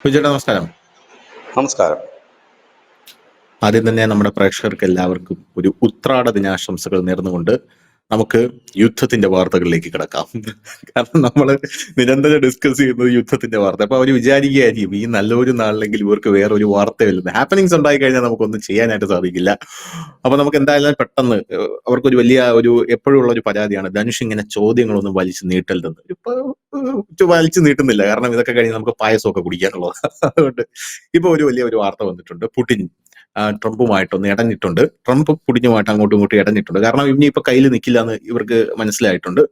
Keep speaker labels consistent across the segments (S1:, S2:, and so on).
S1: ചേട്ടാ നമസ്കാരം.
S2: നമസ്കാരം.
S1: ആദ്യം തന്നെ നമ്മുടെ പ്രേക്ഷകർക്ക് എല്ലാവർക്കും ഒരു ഉത്രാട ദിനാശംസകൾ നേർന്നുകൊണ്ട് നമുക്ക് യുദ്ധത്തിന്റെ വാർത്തകളിലേക്ക് കിടക്കാം. കാരണം നമ്മൾ നിരന്തരം ഡിസ്കസ് ചെയ്യുന്നത് യുദ്ധത്തിന്റെ വാർത്ത. അപ്പൊ അവർ വിചാരിക്കുകയായിരിക്കും ഈ നല്ലൊരു നാളിലെങ്കിൽ ഇവർക്ക് വേറെ ഒരു വാർത്തയില്ലെന്ന്. ഹാപ്പനിങ്സ് ഉണ്ടായി കഴിഞ്ഞാൽ നമുക്കൊന്നും ചെയ്യാനായിട്ട് സാധിക്കില്ല. അപ്പൊ നമുക്ക് എന്തായാലും പെട്ടെന്ന് അവർക്കൊരു വലിയ ഒരു എപ്പോഴും ഉള്ള ഒരു പരാതിയാണ് ധനുഷ് ഇങ്ങനെ ചോദ്യങ്ങളൊന്നും വലിച്ചു നീട്ടരുതെന്ന്. ഇപ്പൊ വലിച്ചു നീട്ടുന്നില്ല, കാരണം ഇതൊക്കെ കഴിഞ്ഞ് നമുക്ക് പായസമൊക്കെ കുടിക്കാനുള്ളത്. അതുകൊണ്ട് ഇപ്പൊ ഒരു വലിയ ഒരു വാർത്ത വന്നിട്ടുണ്ട്. പുടിൻ ട്രംപുമായിട്ടൊന്ന് ഇടഞ്ഞിട്ടുണ്ട്. ട്രംപ് പുടിനുമായിട്ട് അങ്ങോട്ടും ഇങ്ങോട്ടും ഇടഞ്ഞിട്ടുണ്ട്. കാരണം ഇനിയിപ്പോ കയ്യിൽ നിൽക്കില്ല എന്ന് ഇവർക്ക് മനസ്സിലായിട്ടുണ്ട്.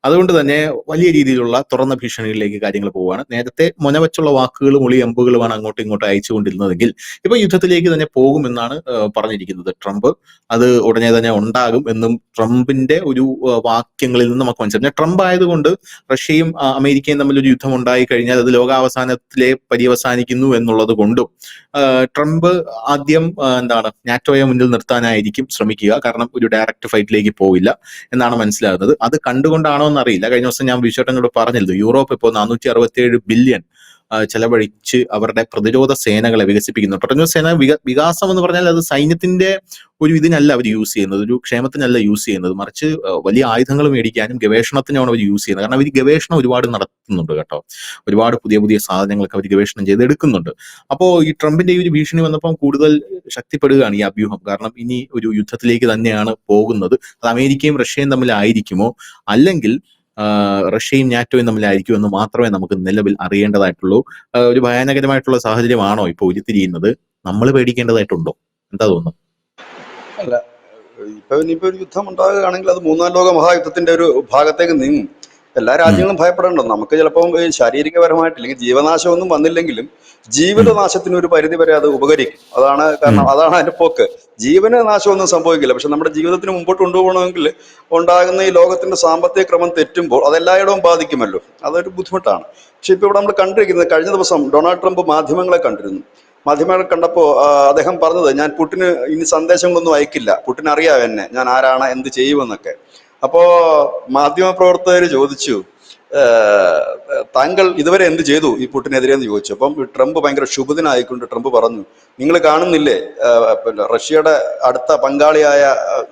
S1: അതുകൊണ്ട് തന്നെ വലിയ രീതിയിലുള്ള തുറന്ന ഭീഷണികളിലേക്ക് കാര്യങ്ങൾ പോവുകയാണ്. നേരത്തെ മുനവച്ചുള്ള വാക്കുകളും ഒളിയമ്പുകളുമാണ് അങ്ങോട്ടും ഇങ്ങോട്ടും അയച്ചുകൊണ്ടിരുന്നതെങ്കിൽ ഇപ്പൊ യുദ്ധത്തിലേക്ക് തന്നെ പോകുമെന്നാണ് പറഞ്ഞിരിക്കുന്നത് ട്രംപ്. അത് ഉടനെ തന്നെ ഉണ്ടാകും എന്നും ട്രംപിന്റെ ഒരു വാക്യങ്ങളിൽ നിന്ന് നമുക്ക് മനസ്സിലായി. ട്രംപ് ആയതുകൊണ്ട് റഷ്യയും അമേരിക്കയും തമ്മിൽ ഒരു യുദ്ധം ഉണ്ടായി കഴിഞ്ഞാൽ അത് ലോകാവസാനത്തിലെ പര്യവസാനിക്കുന്നു എന്നുള്ളത് കൊണ്ടും ട്രംപ് ആദ്യം എന്താണ് നാറ്റോയെ മുന്നിൽ നിർത്താനായിരിക്കും ശ്രമിക്കുക. കാരണം ഒരു ഡയറക്റ്റ് ഫൈറ്റിലേക്ക് പോവില്ല എന്നാണ് മനസ്സിലാകുന്നത്. അത് കണ്ടുകൊണ്ടാണോ എന്നറിയില്ല. കഴിഞ്ഞ ദിവസം ഞാൻ വിശ്വട്ടനോട് പറഞ്ഞിരുന്നു, യൂറോപ്പ് ഇപ്പോൾ 467 ബില്യൺ ചെലവഴിച്ച് അവരുടെ പ്രതിരോധ സേനകളെ വികസിപ്പിക്കുന്നു. പ്രതിരോധ സേന വികാസം എന്ന് പറഞ്ഞാൽ അത് സൈന്യത്തിന്റെ ഒരു ഇതിനല്ല അവർ യൂസ് ചെയ്യുന്നത്, ഒരു ക്ഷേമത്തിനല്ല യൂസ് ചെയ്യുന്നത്, മറിച്ച് വലിയ ആയുധങ്ങൾ മേടിക്കാനും ഗവേഷണത്തിനാണ് അവർ യൂസ് ചെയ്യുന്നത്. കാരണം അവർ ഗവേഷണം ഒരുപാട് നടത്തുന്നുണ്ട് കേട്ടോ. ഒരുപാട് പുതിയ പുതിയ സാധനങ്ങളൊക്കെ അവർ ഗവേഷണം ചെയ്ത് എടുക്കുന്നുണ്ട്. അപ്പോൾ ഈ ട്രംപിന്റെ ഈ ഒരു ഭീഷണി വന്നപ്പോൾ കൂടുതൽ ശക്തിപ്പെടുകയാണ് ഈ അഭ്യൂഹം. കാരണം ഇനി ഒരു യുദ്ധത്തിലേക്ക് തന്നെയാണ് പോകുന്നത്. അത് അമേരിക്കയും റഷ്യയും തമ്മിലായിരിക്കുമോ അല്ലെങ്കിൽ റഷ്യയും നാറ്റോയും തമ്മിലായിരിക്കും എന്ന് മാത്രമേ നമുക്ക് നിലവിൽ അറിയേണ്ടതായിട്ടുള്ളൂ. ഒരു ഭയാനകരമായിട്ടുള്ള സാഹചര്യമാണോ ഇപ്പോൾ ഉരുത്തിരിയുന്നത്? നമ്മൾ പേടിക്കേണ്ടതായിട്ടുണ്ടോ? എന്താ തോന്നുന്നു?
S2: അല്ല, ഇനിയിപ്പോ ഒരു യുദ്ധം ഉണ്ടാകുകയാണെങ്കിൽ അത് മൂന്നാം ലോക മഹായുദ്ധത്തിന്റെ ഒരു ഭാഗത്തേക്ക് നീങ്ങും. എല്ലാ രാജ്യങ്ങളും ഭയപ്പെടേണ്ടത്. നമുക്ക് ചിലപ്പോൾ ശാരീരികപരമായിട്ട് അല്ലെങ്കിൽ ജീവനാശമൊന്നും വന്നില്ലെങ്കിലും ജീവിതനാശത്തിന് ഒരു പരിധി വരെ അത് ഉപകരിക്കും. കാരണം അതാണ് അതിന്റെ പോക്ക്. ജീവന നാശമൊന്നും സംഭവിക്കില്ല, പക്ഷെ നമ്മുടെ ജീവിതത്തിന് മുമ്പോട്ട് കൊണ്ടുപോകണമെങ്കിൽ ഉണ്ടാകുന്ന ഈ ലോകത്തിന്റെ സാമ്പത്തിക ക്രമം തെറ്റുമ്പോൾ അതെല്ലായിടവും ബാധിക്കുമല്ലോ. അതൊരു ബുദ്ധിമുട്ടാണ്. പക്ഷെ ഇപ്പൊ ഇവിടെ നമ്മൾ കണ്ടിരിക്കുന്നത്, കഴിഞ്ഞ ദിവസം ഡൊണാൾഡ് ട്രംപ് മാധ്യമങ്ങളെ കണ്ടിരുന്നു. മാധ്യമങ്ങൾ കണ്ടപ്പോൾ അദ്ദേഹം പറഞ്ഞത്, ഞാൻ പുടിന് ഇനി സന്ദേശങ്ങളൊന്നും അയക്കില്ല, പുടിന് അറിയാം എന്നെ, ഞാൻ ആരാണ്, എന്ത് ചെയ്യുമെന്നൊക്കെ. അപ്പോ മാധ്യമപ്രവർത്തകർ ചോദിച്ചു, താങ്കൾ ഇതുവരെ എന്ത് ചെയ്തു ഈ പുടിനെതിരെ എന്ന് ചോദിച്ചു. അപ്പം ട്രംപ് ഭയങ്കര ക്ഷുഭിതനായിക്കൊണ്ട് ട്രംപ് പറഞ്ഞു, നിങ്ങൾ കാണുന്നില്ലേ റഷ്യയുടെ അടുത്ത പങ്കാളിയായ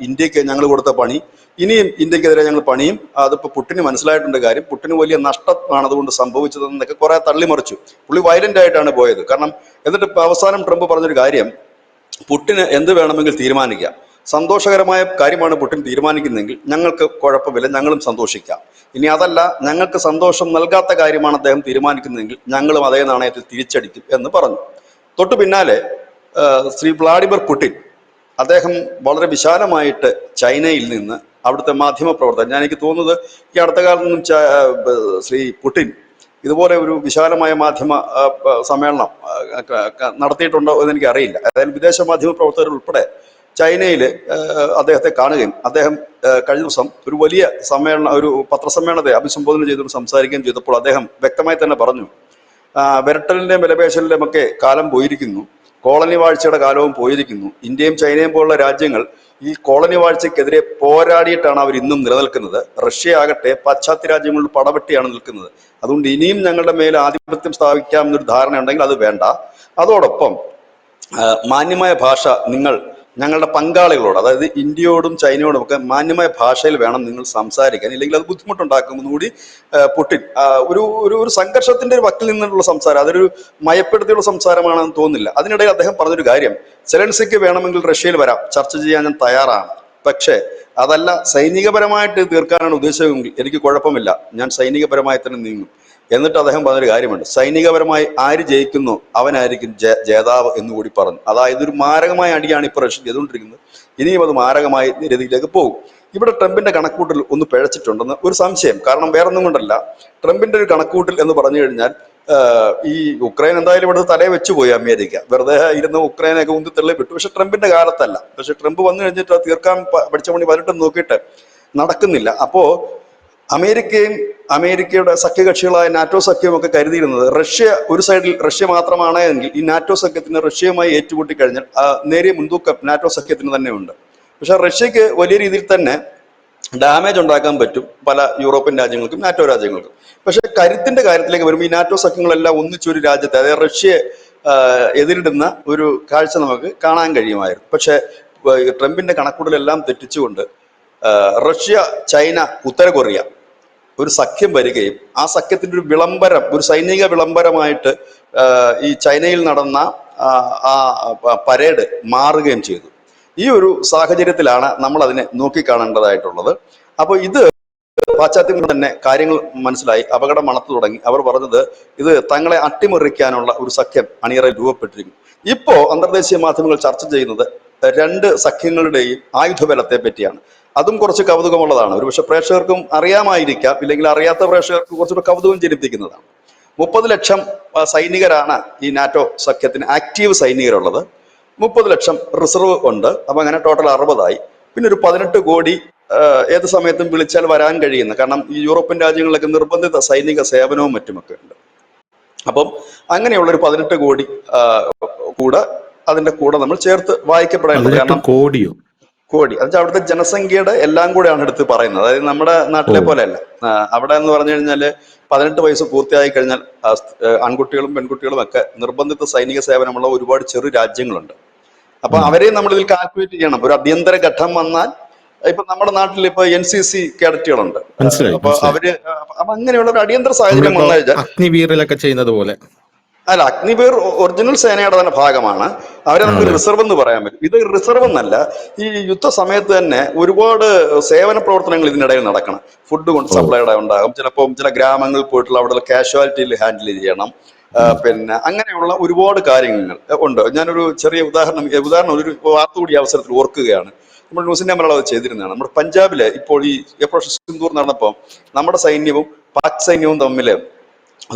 S2: ഇന്ത്യക്ക് ഞങ്ങൾ കൊടുത്ത പണി, ഇനിയും ഇന്ത്യക്കെതിരെ ഞങ്ങൾ പണിയും. അതിപ്പോൾ പുടിന് മനസ്സിലായിട്ടുണ്ട് കാര്യം, പുടിന് വലിയ നഷ്ടമാണ് അതുകൊണ്ട് സംഭവിച്ചതെന്നൊക്കെ കുറെ തള്ളിമറിച്ചു. പുള്ളി വയലന്റ് ആയിട്ടാണ് പോയത്. കാരണം എന്നിട്ട് അവസാനം ട്രംപ് പറഞ്ഞൊരു കാര്യം, പുടിന് എന്ത് വേണമെങ്കിൽ തീരുമാനിക്കാം, സന്തോഷകരമായ കാര്യമാണ് പുടിൻ തീരുമാനിക്കുന്നതെങ്കിൽ ഞങ്ങൾക്ക് കുഴപ്പമില്ല, ഞങ്ങളും സന്തോഷിക്കാം. ഇനി അതല്ല, ഞങ്ങൾക്ക് സന്തോഷം നൽകാത്ത കാര്യമാണ് അദ്ദേഹം തീരുമാനിക്കുന്നതെങ്കിൽ ഞങ്ങളും അതേ നാണയത്തിൽ തിരിച്ചടിക്കും എന്ന് പറഞ്ഞു. തൊട്ടു പിന്നാലെ ശ്രീ വ്ളാഡിമിർ പുടിൻ അദ്ദേഹം വളരെ വിശാലമായിട്ട് ചൈനയിൽ നിന്ന് അവിടുത്തെ മാധ്യമ പ്രവർത്തകർ, എനിക്ക് തോന്നുന്നത് ഈ അടുത്ത കാലത്തൊന്നും ശ്രീ പുടിൻ ഇതുപോലെ ഒരു വിശാലമായ മാധ്യമ സമ്മേളനം നടത്തിയിട്ടുണ്ടോ എന്ന് എനിക്ക് അറിയില്ല. അതായത് വിദേശ മാധ്യമ പ്രവർത്തകർ ഉൾപ്പെടെ ചൈനയിൽ അദ്ദേഹത്തെ കാണുകയും അദ്ദേഹം കഴിഞ്ഞ ദിവസം ഒരു വലിയ ഒരു പത്രസമ്മേളനത്തെ അഭിസംബോധന ചെയ്തുകൊണ്ട് സംസാരിക്കുകയും ചെയ്തപ്പോൾ അദ്ദേഹം വ്യക്തമായി തന്നെ പറഞ്ഞു, വിരട്ടലിന്റെയും വിലപേശലിന്റെയും ഒക്കെ കാലം പോയിരിക്കുന്നു, കോളനി വാഴ്ചയുടെ കാലവും പോയിരിക്കുന്നു. ഇന്ത്യയും ചൈനയും പോലുള്ള രാജ്യങ്ങൾ ഈ കോളനി വാഴ്ചയ്ക്കെതിരെ പോരാടിയിട്ടാണ് അവർ ഇന്നും നിലനിൽക്കുന്നത്. റഷ്യ ആകട്ടെ പാശ്ചാത്യ രാജ്യങ്ങളിൽ പടവെട്ടിയാണ് നിൽക്കുന്നത്. അതുകൊണ്ട് ഇനിയും ഞങ്ങളുടെ മേൽ ആധിപത്യം സ്ഥാപിക്കാമെന്നൊരു ധാരണ ഉണ്ടെങ്കിൽ അത് വേണ്ട. അതോടൊപ്പം മാന്യമായ ഭാഷ നിങ്ങൾ ഞങ്ങളുടെ പങ്കാളികളോട്, അതായത് ഇന്ത്യയോടും ചൈനയോടും ഒക്കെ മാന്യമായ ഭാഷയിൽ വേണം നിങ്ങൾ സംസാരിക്കാൻ, ഇല്ലെങ്കിൽ അത് ബുദ്ധിമുട്ടുണ്ടാക്കുമെന്നുകൂടി പുടിൻ ഒരു സംഘർഷത്തിന്റെ ഒരു വക്കിൽ നിന്നുള്ള സംസാരം, അതൊരു മയപ്പെടുത്തിയുള്ള സംസാരമാണെന്ന് തോന്നുന്നില്ല. അതിനിടയിൽ അദ്ദേഹം പറഞ്ഞൊരു കാര്യം, സെലൻസിക്ക് വേണമെങ്കിൽ റഷ്യയിൽ വരാം, ചർച്ച ചെയ്യാൻ ഞാൻ തയ്യാറാണ്, പക്ഷേ അതല്ല സൈനികപരമായിട്ട് തീർക്കാനാണ് ഉദ്ദേശമെങ്കിൽ എനിക്ക് കുഴപ്പമില്ല, ഞാൻ സൈനികപരമായി തന്നെ നീങ്ങും. എന്നിട്ട് അദ്ദേഹം പറഞ്ഞൊരു കാര്യമുണ്ട്, സൈനികപരമായി ആര് ജയിക്കുന്നു അവനായിരിക്കും ജേതാവ് എന്നുകൂടി പറഞ്ഞു. അതായത് ഒരു മാരകമായ അടിയാണ് ഇപ്പോൾ റഷ്യ ചെയ്തുകൊണ്ടിരിക്കുന്നത്. ഇനിയും അത് മാരകമായ രീതിയിലേക്ക് പോകും. ഇവിടെ ട്രംപിന്റെ കണക്കൂട്ടിൽ ഒന്ന് പിഴച്ചിട്ടുണ്ടെന്ന് ഒരു സംശയം. കാരണം വേറൊന്നും കൊണ്ടല്ല, ട്രംപിന്റെ ഒരു കണക്കൂട്ടിൽ എന്ന് പറഞ്ഞു കഴിഞ്ഞാൽ ഈ ഉക്രൈൻ എന്തായാലും ഇവിടെ തലയെ വെച്ചുപോയി അമേരിക്ക, വെറുതെ ഇരുന്ന് ഉക്രൈനൊക്കെ ഉന്തി തള്ളി വിട്ടു. പക്ഷെ ട്രംപിന്റെ കാലത്തല്ല. പക്ഷെ ട്രംപ് വന്നു കഴിഞ്ഞിട്ട് തീർക്കാൻ പഠിച്ച പണി പലട്ടും നോക്കിയിട്ട് നടക്കുന്നില്ല. അപ്പോ അമേരിക്കയുടെ സഖ്യകക്ഷികളായ നാറ്റോ സഖ്യം ഒക്കെ കരുതിയിരുന്നത്, റഷ്യ ഒരു സൈഡിൽ റഷ്യ മാത്രമാണ് എങ്കിൽ ഈ നാറ്റോ സഖ്യത്തിന് റഷ്യയുമായി ഏറ്റുമുട്ടി കഴിഞ്ഞാൽ നേരിയ മുൻതൂക്കം നാറ്റോ സഖ്യത്തിന് തന്നെ ഉണ്ട്. പക്ഷെ റഷ്യക്ക് വലിയ രീതിയിൽ തന്നെ ഡാമേജ് ഉണ്ടാക്കാൻ പറ്റും പല യൂറോപ്യൻ രാജ്യങ്ങൾക്കും നാറ്റോ രാജ്യങ്ങൾക്കും. പക്ഷെ കരുത്തിന്റെ കാര്യത്തിലേക്ക് വരുമ്പോൾ ഈ നാറ്റോ സഖ്യങ്ങളെല്ലാം ഒന്നിച്ചൊരു രാജ്യത്തെ, അതായത് റഷ്യയെ എതിരിടുന്ന ഒരു കാഴ്ച നമുക്ക് കാണാൻ കഴിയുമായിരുന്നു. പക്ഷെ ട്രംപിന്റെ കണക്കൂടലെല്ലാം തെറ്റിച്ചുകൊണ്ട് റഷ്യ, ചൈന, ഉത്തര കൊറിയ ഒരു സഖ്യം വരികയും ആ സഖ്യത്തിന്റെ ഒരു വിളംബരം, ഒരു സൈനിക വിളംബരമായിട്ട് ഈ ചൈനയിൽ നടന്ന ആ പരേഡ് മാറുകയും ചെയ്തു. ഈ ഒരു സാഹചര്യത്തിലാണ് നമ്മൾ അതിനെ നോക്കിക്കാണേണ്ടതായിട്ടുള്ളത്. അപ്പോൾ ഇത് പാശ്ചാത്യങ്ങൾ തന്നെ കാര്യങ്ങൾ മനസ്സിലായി, അപകടം മണത്തു തുടങ്ങി. അവർ പറഞ്ഞത് ഇത് തങ്ങളെ അട്ടിമറിക്കാനുള്ള ഒരു സഖ്യം അണിയറയിൽ രൂപപ്പെട്ടിരിക്കും. ഇപ്പോ അന്തർദേശീയ മാധ്യമങ്ങൾ ചർച്ച ചെയ്യുന്നത് രണ്ട് സഖ്യങ്ങളുടെയും ആയുധബലത്തെ പറ്റിയാണ്. അതും കുറച്ച് കൗതുകമുള്ളതാണ്. ഒരുപക്ഷെ പ്രേക്ഷകർക്കും അറിയാമായിരിക്കാം, ഇല്ലെങ്കിൽ അറിയാത്ത പ്രേക്ഷകർക്ക് കുറച്ചുകൂടെ കൗതുകം ജനിപ്പിക്കുന്നതാണ്. 30 ലക്ഷം സൈനികരാണ് ഈ നാറ്റോ സഖ്യത്തിന് ആക്റ്റീവ് സൈനികരുള്ളത്. 30 ലക്ഷം റിസർവ് ഉണ്ട്. അപ്പൊ അങ്ങനെ ടോട്ടൽ 60ആയി. പിന്നെ ഒരു 18 കോടി ഏത് സമയത്തും വിളിച്ചാൽ വരാൻ കഴിയുന്ന, കാരണം ഈ യൂറോപ്യൻ രാജ്യങ്ങളിലൊക്കെ നിർബന്ധിത സൈനിക സേവനവും മറ്റുമൊക്കെ ഉണ്ട്. അപ്പം അങ്ങനെയുള്ള ഒരു 18 കോടി കൂടെ അതിന്റെ കൂടെ നമ്മൾ ചേർത്ത് വായിക്കപ്പെടേണ്ടത്. കാരണം കോടി അത് അവിടുത്തെ ജനസംഖ്യയുടെ എല്ലാം കൂടെയാണ് എടുത്ത് പറയുന്നത്. അതായത് നമ്മുടെ നാട്ടിലെ പോലെയല്ല. അവിടെ എന്ന് പറഞ്ഞു കഴിഞ്ഞാൽ 18 വയസ്സ് പൂർത്തിയായി കഴിഞ്ഞാൽ ആൺകുട്ടികളും പെൺകുട്ടികളും ഒക്കെ നിർബന്ധിത സൈനിക സേവനമുള്ള ഒരുപാട് ചെറു രാജ്യങ്ങളുണ്ട്. അപ്പൊ അവരെ നമ്മൾ ഇതിൽ കാൽക്കുലേറ്റ് ചെയ്യണം. ഒരു അടിയന്തര ഘട്ടം വന്നാൽ, ഇപ്പൊ നമ്മുടെ നാട്ടിൽ ഇപ്പൊ NCC കേഡറ്റുകളുണ്ട്. അപ്പൊ അവര് അങ്ങനെയുള്ള ഒരു അടിയന്തര സാഹചര്യം വന്നു കഴിഞ്ഞാൽ
S1: അഗ്നിവീറിലൊക്കെ ചെയ്യുന്നത് പോലെ
S2: അല്ല, അഗ്നിവീർ ഒറിജിനൽ സേനയുടെ തന്നെ ഭാഗമാണ്. അവരെ നമുക്ക് റിസർവ് എന്ന് പറയാൻ പറ്റും. ഇത് റിസർവ് എന്നല്ല, ഈ യുദ്ധ സമയത്ത് തന്നെ ഒരുപാട് സേവന പ്രവർത്തനങ്ങൾ ഇതിനിടയിൽ നടക്കണം. ഫുഡ് കൊണ്ട് സപ്ലൈഡ് ഉണ്ടാകും, ചിലപ്പോൾ ചില ഗ്രാമങ്ങളിൽ പോയിട്ടുള്ള അവിടെ കാഷ്വാലിറ്റിയിൽ ഹാൻഡിൽ ചെയ്യണം. പിന്നെ അങ്ങനെയുള്ള ഒരുപാട് കാര്യങ്ങൾ ഉണ്ട്. ഞാനൊരു ചെറിയ ഉദാഹരണം ഒരു വാർത്ത കൂടി അവസരത്തിൽ ഓർക്കുകയാണ്. നമ്മൾ ന്യൂസ് ഇന്ത്യ മലയാളം അത് ചെയ്തിരുന്നതാണ്. നമ്മുടെ പഞ്ചാബില് ഇപ്പോൾ ഈ ഓപ്പറേഷൻ സിന്ദൂർ നടന്നപ്പോൾ നമ്മുടെ സൈന്യവും പാക് സൈന്യവും തമ്മിൽ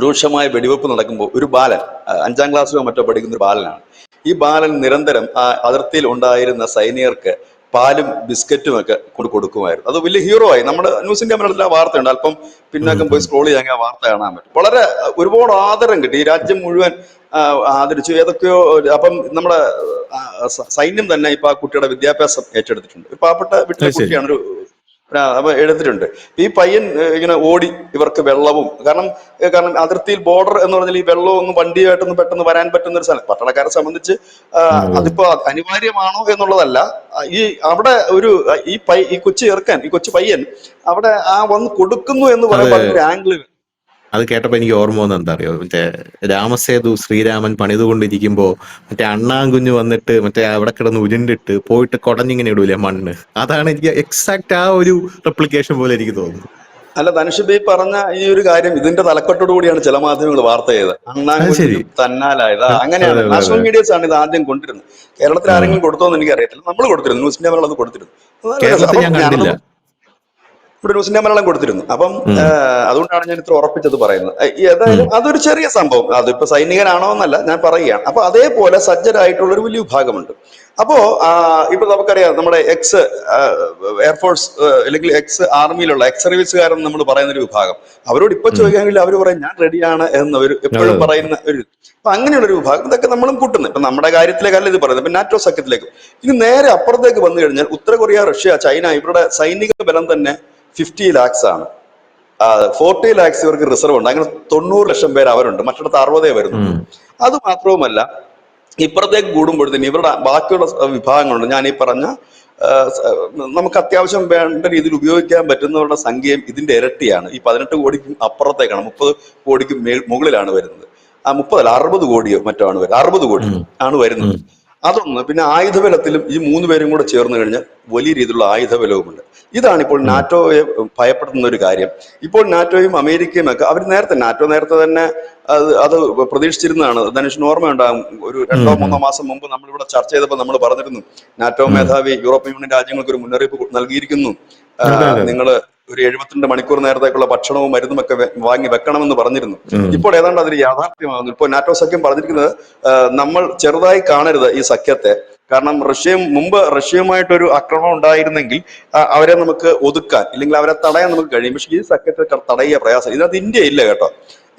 S2: രൂക്ഷമായ വെടിവെപ്പ് നടക്കുമ്പോൾ ഒരു ബാലൻ, 5ാം ക്ലാസ്സിലോ മറ്റോ പഠിക്കുന്ന ഒരു ബാലനാണ്. ഈ ബാലൻ നിരന്തരം ആ അതിർത്തിയിൽ ഉണ്ടായിരുന്ന സൈനികർക്ക് പാലും ബിസ്ക്കറ്റും ഒക്കെ കൊടുക്കുമായിരുന്നു. അത് വലിയ ഹീറോ ആയി. നമ്മുടെ ന്യൂസ് ഇന്ത്യ മലയാളത്തിൽ ആ വാർത്തയുണ്ട്. അല്പം പിന്നാക്കം പോയി സ്ക്രോൾ ചെയ്യാൻ ആ വാർത്ത കാണാൻ പറ്റും. വളരെ ഒരുപാട് ആദരം കിട്ടി. ഈ രാജ്യം മുഴുവൻ ആദരിച്ചു. ഏതൊക്കെയോ അപ്പം നമ്മുടെ സൈന്യം തന്നെ ഇപ്പൊ ആ കുട്ടിയുടെ വിദ്യാഭ്യാസം ഏറ്റെടുത്തിട്ടുണ്ട്. ഒരു പാവപ്പെട്ട വീട്ടിലെ കുട്ടിയാണ്, അപ്പൊ എടുത്തിട്ടുണ്ട്. ഈ പയ്യൻ ഇങ്ങനെ ഓടി ഇവർക്ക് വെള്ളവും, കാരണം അതിർത്തിയിൽ ബോർഡർ എന്ന് പറഞ്ഞാൽ ഈ വെള്ളവും ഒന്നും വണ്ടിയായിട്ടൊന്നും പെട്ടെന്ന് വരാൻ പറ്റുന്ന ഒരു സ്ഥലം. പട്ടണക്കാരെ സംബന്ധിച്ച് അതിപ്പോ അനിവാര്യമാണോ എന്നുള്ളതല്ല. ഈ അവിടെ ഈ കൊച്ചു ചെറുക്കൻ, ഈ കൊച്ചു പയ്യൻ അവിടെ വന്ന് കൊടുക്കുന്നു എന്ന് പറയുമ്പോൾ ഒരു ആംഗിള്.
S1: അത് കേട്ടപ്പോ എനിക്ക് ഓർമ്മ വന്നത് എന്താ അറിയോ, മറ്റേ രാമസേതു ശ്രീരാമൻ പണിതുകൊണ്ടിരിക്കുമ്പോ മറ്റേ അണ്ണാങ്കുഞ്ഞ് വന്നിട്ട് മറ്റേ അവിടെ കിടന്ന് ഉരുണ്ടിട്ട് പോയിട്ട് കുടഞ്ഞിങ്ങനെ ഇടൂലേ മണ്ണ്. അതാണ് എനിക്ക് എക്സാക്ട് ആ ഒരു റെപ്ലിക്കേഷൻ പോലെ എനിക്ക് തോന്നുന്നു.
S2: അല്ല, ധനുഷ് പറഞ്ഞ ഈ ഒരു കാര്യം ഇതിന്റെ തലക്കെട്ടോടു കൂടിയാണ് ചില മാധ്യമങ്ങൾ വാർത്ത ചെയ്തത്. അണ്ണാങ്കുഞ്ഞ് തന്നാലായത് അങ്ങനെയാണ്. നാഷണൽ മീഡിയസ് ആണ് ഇത് ആദ്യം കൊണ്ടിരുന്നത്. കേരളത്തിൽ ആരെങ്കിലും കൊടുത്തോന്ന് എനിക്ക് അറിയത്തില്ല. നമ്മൾ കൊടുത്തിരുന്നു, ന്യൂസ് ഇന്ത്യ മലയാളം കൊടുത്തിരുന്നു. ഇവിടെ ന്യൂസ് ഇന്ത്യ മലയാളം കൊടുത്തിരുന്നു. അപ്പം അതുകൊണ്ടാണ് ഞാൻ ഇത്ര ഉറപ്പിച്ചത് പറയുന്നത്. ഏതായാലും അതൊരു ചെറിയ സംഭവം. അതിപ്പോ സൈനികനാണോ എന്നല്ല ഞാൻ പറയുകയാണ്. അപ്പൊ അതേപോലെ സജ്ജരായിട്ടുള്ള ഒരു വലിയ വിഭാഗമുണ്ട്. അപ്പോ ഇപ്പൊ നമുക്കറിയാം, നമ്മുടെ എക്സ് എയർഫോഴ്സ് അല്ലെങ്കിൽ എക്സ് ആർമിയിലുള്ള എക്സ് സർവീസുകാരെന്ന് നമ്മൾ പറയുന്ന ഒരു വിഭാഗം. അവരോട് ഇപ്പൊ ചോദിക്കാമെങ്കിൽ അവർ പറയും ഞാൻ റെഡിയാണ് എന്നവർ എപ്പോഴും പറയുന്ന ഒരു. അപ്പൊ അങ്ങനെയുള്ള ഒരു വിഭാഗം ഇതൊക്കെ നമ്മളും കൂട്ടുന്നത്. ഇപ്പൊ നമ്മുടെ കാര്യത്തിലേക്കല്ല ഇത് പറയുന്നത്. ഇപ്പൊ നാറ്റോ സഖ്യത്തിലേക്ക് ഇനി നേരെ അപ്പുറത്തേക്ക് വന്നു കഴിഞ്ഞാൽ ഉത്തര കൊറിയ, റഷ്യ, ചൈന ഇവരുടെ സൈനിക ബലം തന്നെ 50 lakhs ആണ്. 40 lakhs ഇവർക്ക് റിസർവ് ഉണ്ട്. അങ്ങനെ 90 ലക്ഷം പേര് അവരുണ്ട്. മറ്റിടത്ത് 60 വരുന്നുണ്ട്. അത് മാത്രവുമല്ല, ഇപ്പുറത്തേക്ക് കൂടുമ്പോഴത്തേന് ഇവരുടെ ബാക്കിയുള്ള വിഭാഗങ്ങളുണ്ട്. ഞാൻ ഈ പറഞ്ഞ നമുക്ക് അത്യാവശ്യം വേണ്ട രീതിയിൽ ഉപയോഗിക്കാൻ പറ്റുന്നവരുടെ സംഖ്യയും ഇതിന്റെ ഇരട്ടിയാണ്. ഈ 18 കോടിക്കും അപ്പുറത്തേക്കാണ്, 30 കോടിക്കും മുകളിലാണ് വരുന്നത്. 60 കോടിയോ മറ്റോ ആണ് വരുന്നത്. 60 കോടി ആണ് വരുന്നത്. അതൊന്ന്. പിന്നെ ആയുധബലത്തിലും ഈ 3 പേരും കൂടെ ചേർന്ന് കഴിഞ്ഞാൽ വലിയ രീതിയിലുള്ള ആയുധബലവുമുണ്ട്. ഇതാണ് ഇപ്പോൾ നാറ്റോയെ ഭയപ്പെടുത്തുന്ന ഒരു കാര്യം. ഇപ്പോൾ നാറ്റോയും അമേരിക്കയും ഒക്കെ അവർ നാറ്റോ നേരത്തെ തന്നെ അത് പ്രതീക്ഷിച്ചിരുന്നതാണ്. ധനുഷിന് ഓർമ്മയുണ്ടാകും, ഒരു 2-3 മാസം മുമ്പ് നമ്മളിവിടെ ചർച്ച ചെയ്തപ്പോൾ നമ്മൾ പറഞ്ഞിരുന്നു, നാറ്റോ മേധാവി യൂറോപ്യൻ യൂണിയൻ രാജ്യങ്ങൾക്ക് ഒരു മുന്നറിയിപ്പ് നൽകിയിരിക്കുന്നു. നിങ്ങൾ ഒരു 72 മണിക്കൂർ നേരത്തേക്കുള്ള ഭക്ഷണവും മരുന്നും ഒക്കെ വാങ്ങി വെക്കണമെന്ന് പറഞ്ഞിരുന്നു. ഇപ്പോൾ ഏതാണ്ട് അതിന് യാഥാർത്ഥ്യമാകുന്നു. ഇപ്പോൾ നാറ്റോ സഖ്യം പറഞ്ഞിരിക്കുന്നത് നമ്മൾ ചെറുതായി കാണരുത് ഈ സഖ്യത്തെ. കാരണം റഷ്യയുമായിട്ടൊരു ആക്രമണം ഉണ്ടായിരുന്നെങ്കിൽ അവരെ നമുക്ക് ഒതുക്കാൻ, ഇല്ലെങ്കിൽ അവരെ തടയാൻ നമുക്ക് കഴിയും. പക്ഷെ ഈ സഖ്യത്തെ തടയുക പ്രയാസം. ഇതിനകത്ത് ഇന്ത്യ ഇല്ല കേട്ടോ.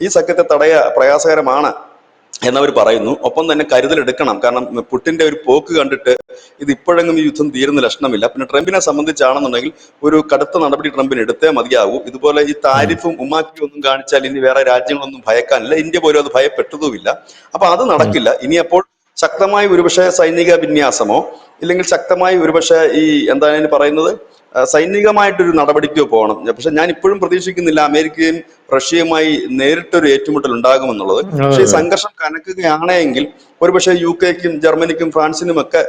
S2: ഈ സഖ്യത്തെ തടയുക പ്രയാസകരമാണ്. എന്നവർ പറയുന്നു. ഒപ്പം തന്നെ കരുതലെടുക്കണം. കാരണം പുട്ടിന്റെ ഒരു പോക്ക് കണ്ടിട്ട് ഇത് ഇപ്പോഴെങ്കിലും ഈ യുദ്ധം തീരുന്ന ലക്ഷണമില്ല. പിന്നെ ട്രംപിനെ സംബന്ധിച്ചാണെന്നുണ്ടെങ്കിൽ ഒരു കടുത്ത നടപടി ട്രംപിന് എടുത്തേ മതിയാകൂ. ഇതുപോലെ ഈ താരിഫും ഉമ്മാക്കിയും ഒന്നും കാണിച്ചാൽ ഇനി വേറെ രാജ്യങ്ങളൊന്നും ഭയക്കാനില്ല. ഇന്ത്യ പോലും അത് ഭയപ്പെട്ടതുമില്ല. അപ്പൊ അത് നടക്കില്ല. ഇനി അപ്പോൾ ശക്തമായ ഒരുപക്ഷെ സൈനിക വിന്യാസമോ ഇല്ലെങ്കിൽ ശക്തമായ ഒരുപക്ഷെ ഈ എന്താണ് പറയുന്നത് സൈനികമായിട്ടൊരു നടപടിക്കോ പോകണം. പക്ഷെ ഞാൻ ഇപ്പോഴും പ്രതീക്ഷിക്കുന്നില്ല അമേരിക്കയും റഷ്യയുമായി നേരിട്ടൊരു ഏറ്റുമുട്ടൽ ഉണ്ടാകുമെന്നുള്ളത്. പക്ഷെ ഈ സംഘർഷം കനക്കുകയാണെങ്കിൽ ഒരുപക്ഷെ UK-ക്കും ജർമ്മനിക്കും ഫ്രാൻസിനും ഒക്കെ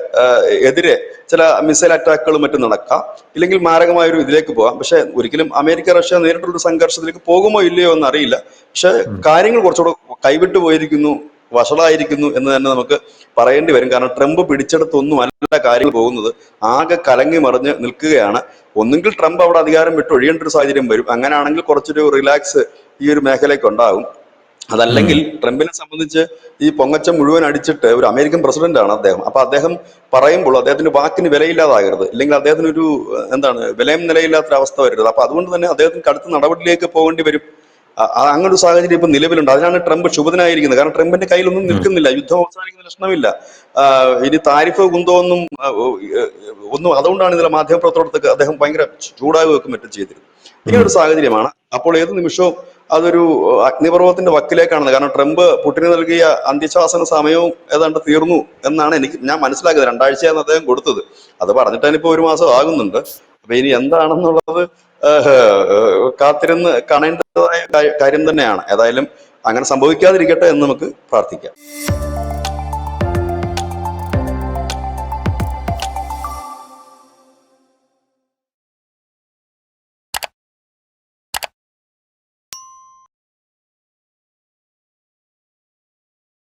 S2: എതിരെ ചില മിസൈൽ അറ്റാക്കുകളും മറ്റും നടക്കാം. ഇല്ലെങ്കിൽ മാരകമായ ഒരു ഇതിലേക്ക് പോകാം. പക്ഷെ ഒരിക്കലും അമേരിക്ക റഷ്യ നേരിട്ടുള്ള സംഘർഷത്തിലേക്ക് പോകുമോ ഇല്ലയോ എന്ന് അറിയില്ല. പക്ഷെ കാര്യങ്ങൾ കുറച്ചുകൂടെ കൈവിട്ടു പോയിരിക്കുന്നു, വഷളായിരിക്കുന്നു എന്ന് തന്നെ നമുക്ക് പറയേണ്ടി വരും. കാരണം ട്രംപ് പിടിച്ചെടുത്തൊന്നും അല്ല കാര്യങ്ങൾ പോകുന്നത്. ആകെ കലങ്ങി മറിഞ്ഞ് നിൽക്കുകയാണ്. ഒന്നുകിൽ ട്രംപ് അവിടെ അധികാരം വിട്ടൊഴിയേണ്ട ഒരു സാഹചര്യം വരും. അങ്ങനെയാണെങ്കിൽ കുറച്ചൊരു റിലാക്സ് ഈ ഒരു മേഖലയ്ക്ക് ഉണ്ടാകും. അതല്ലെങ്കിൽ ട്രംപിനെ സംബന്ധിച്ച് ഈ പൊങ്ങച്ചം മുഴുവൻ അടിച്ചിട്ട് ഒരു അമേരിക്കൻ പ്രസിഡന്റ് ആണ് അദ്ദേഹം. അപ്പൊ അദ്ദേഹം പറയുമ്പോൾ അദ്ദേഹത്തിന്റെ വാക്കിന് വിലയില്ലാതാകരുത്, ഇല്ലെങ്കിൽ അദ്ദേഹത്തിനൊരു വിലയും നിലയില്ലാത്തൊരു അവസ്ഥ വരരുത്. അപ്പൊ അതുകൊണ്ട് തന്നെ അദ്ദേഹത്തിന് കടുത്ത നടപടിയിലേക്ക് പോകേണ്ടി വരും. അങ്ങനെ ഒരു സാഹചര്യം ഇപ്പൊ നിലവിലുണ്ട്. അതിനാണ് ട്രംപ് ക്ഷുഭിതനായിരിക്കുന്നത്. കാരണം ട്രംപിന്റെ കയ്യിലൊന്നും നിൽക്കുന്നില്ല, യുദ്ധം അവസാനിക്കുന്ന ലക്ഷണമില്ല. ഇനി താരിഫ് കുന്തോ ഒന്നും അതുകൊണ്ടാണ് ഇതിലെ മാധ്യമപ്രവർത്തകർക്ക് അദ്ദേഹം ഭയങ്കര ചൂടാകുകയൊക്കെ മറ്റും ചെയ്തിരുന്നത്. ഇങ്ങനെ ഒരു സാഹചര്യമാണ്. അപ്പോൾ ഏത് നിമിഷവും അതൊരു അഗ്നിപർവ്വതത്തിന്റെ വക്കിലേക്കാണ്. കാരണം ട്രംപ് പുടിന് നൽകിയ അന്ത്യശാസന സമയവും ഏതാണ്ട് തീർന്നു എന്നാണ് ഞാൻ മനസ്സിലാക്കിയത്. 2 ആഴ്ചയാണ് അദ്ദേഹം കൊടുത്തത്. അത് പറഞ്ഞിട്ട് ഇപ്പൊ 1 മാസം ആകുന്നുണ്ട്. അപ്പൊ ഇനി എന്താണെന്നുള്ളത് കാത്തിരുന്ന് കാണേണ്ടതായ കാര്യം തന്നെയാണ്. ഏതായാലും അങ്ങനെ സംഭവിക്കാതിരിക്കട്ടെ എന്ന് നമുക്ക് പ്രാർത്ഥിക്കാം.